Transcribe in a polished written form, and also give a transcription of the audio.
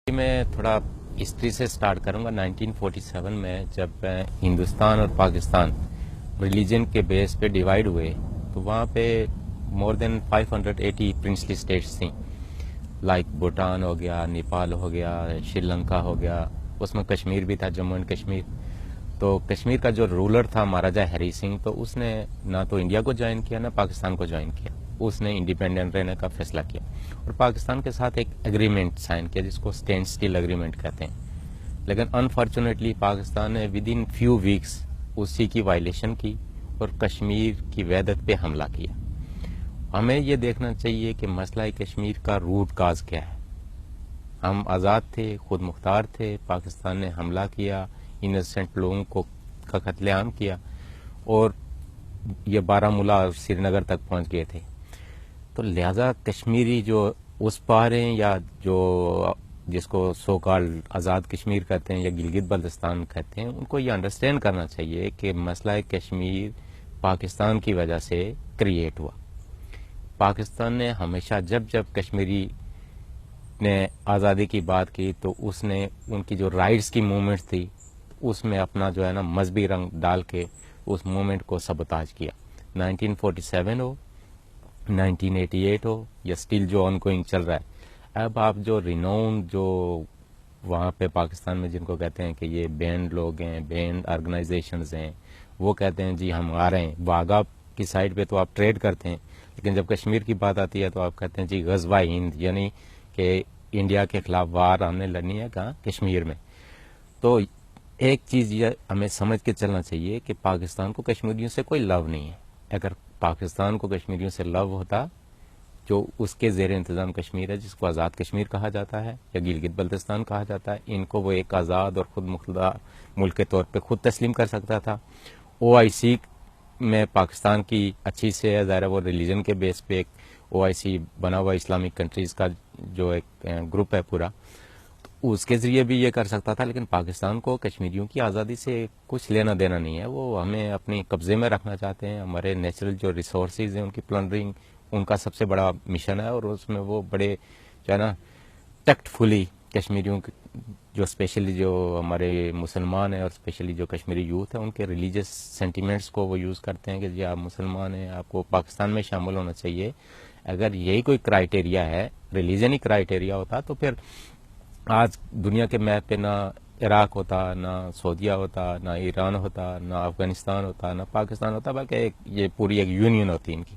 میں تھوڑا ہسٹری سے سٹارٹ کروں گا۔ 1947 میں جب ہندوستان اور پاکستان ریلیجن کے بیس پہ ڈیوائیڈ ہوئے تو وہاں پہ مور دین 580 پرنسلی اسٹیٹس تھیں، لائک بھوٹان ہو گیا، نیپال ہو گیا، شری لنکا ہو گیا، اس میں کشمیر بھی تھا، جموں اینڈ کشمیر۔ تو کشمیر کا جو رولر تھا مہاراجہ ہری سنگھ، تو اس نے نہ تو انڈیا کو جوائن کیا نہ پاکستان کو جوائن کیا، اس نے انڈیپینڈنٹ رہنے کا فیصلہ کیا اور پاکستان کے ساتھ ایک ایگریمنٹ سائن کیا جس کو اسٹینڈ اسٹل ایگریمنٹ کہتے ہیں۔ لیکن انفارچونیٹلی پاکستان نے ود ان فیو ویکس اسی کی وائلیشن کی اور کشمیر کی وحدت پہ حملہ کیا۔ ہمیں یہ دیکھنا چاہیے کہ مسئلہ کشمیر کا روٹ کاز کیا ہے۔ ہم آزاد تھے، خود مختار تھے، پاکستان نے حملہ کیا، انوسینٹ لوگوں کا قتل عام کیا اور یہ بارہمولہ اور سری نگر تک پہنچ گئے تھے۔ تو لہذا کشمیری جو اس پار ہیں یا جو جس کو سو کالڈ آزاد کشمیر کہتے ہیں یا گلگت بلتستان کہتے ہیں، ان کو یہ انڈرسٹینڈ کرنا چاہیے کہ مسئلہ کشمیر پاکستان کی وجہ سے کریٹ ہوا۔ پاکستان نے ہمیشہ جب کشمیری نے آزادی کی بات کی تو اس نے ان کی جو رائٹس کی موومنٹ تھی اس میں اپنا جو ہے نا مذہبی رنگ ڈال کے اس موومنٹ کو سبوتاج کیا۔ 1947 ہو، 1988 ہو یا سٹل جو آن گوئنگ چل رہا ہے۔ اب آپ جو ریناؤنڈ جو وہاں پہ پاکستان میں جن کو کہتے ہیں کہ یہ بینڈ لوگ ہیں، بینڈ آرگنائزیشنز ہیں، وہ کہتے ہیں جی ہم آ رہے ہیں۔ واگا کی سائڈ پہ تو آپ ٹریڈ کرتے ہیں، لیکن جب کشمیر کی بات آتی ہے تو آپ کہتے ہیں جی غزوہ ہند، یعنی کہ انڈیا کے خلاف وار ہم نے لڑنی ہے کہاں؟ کشمیر میں۔ تو ایک چیز یہ ہمیں سمجھ کے چلنا چاہیے کہ پاکستان کو کشمیریوں سے کوئی لو نہیں ہے۔ اگر پاکستان کو کشمیریوں سے لو ہوتا، جو اس کے زیر انتظام کشمیر ہے جس کو آزاد کشمیر کہا جاتا ہے یا گلگت بلتستان کہا جاتا ہے، ان کو وہ ایک آزاد اور خود مختار ملک کے طور پہ خود تسلیم کر سکتا تھا۔ OIC میں پاکستان کی اچھی سے ہے، ظاہر ہے وہ ریلیجن کے بیس پہ ایک OIC بنا ہوا اسلامک کنٹریز کا جو ایک گروپ ہے پورا، تو اس کے ذریعے بھی یہ کر سکتا تھا۔ لیکن پاکستان کو کشمیریوں کی آزادی سے کچھ لینا دینا نہیں ہے، وہ ہمیں اپنی قبضے میں رکھنا چاہتے ہیں۔ ہمارے نیچرل جو ریسورسز ہیں ان کی پلنڈرنگ ان کا سب سے بڑا مشن ہے، اور اس میں وہ بڑے جو ہے نا ٹیکٹ فلی کشمیریوں جو اسپیشلی جو ہمارے مسلمان ہیں اور اسپیشلی جو کشمیری یوتھ ہے ان کے ریلیجس سینٹیمنٹس کو وہ یوز کرتے ہیں کہ جی آپ مسلمان ہیں، آپ کو پاکستان میں شامل ہونا چاہیے۔ اگر یہی کوئی کرائٹیریا ہے، ریلیجن ہی کرائٹیریا ہوتا تو پھر آج دنیا کے میپ پہ نہ عراق ہوتا، نہ سعودیہ ہوتا، نہ ایران ہوتا، نہ افغانستان ہوتا، نہ پاکستان ہوتا، بلکہ یہ پوری ایک یونین ہوتی ان کی۔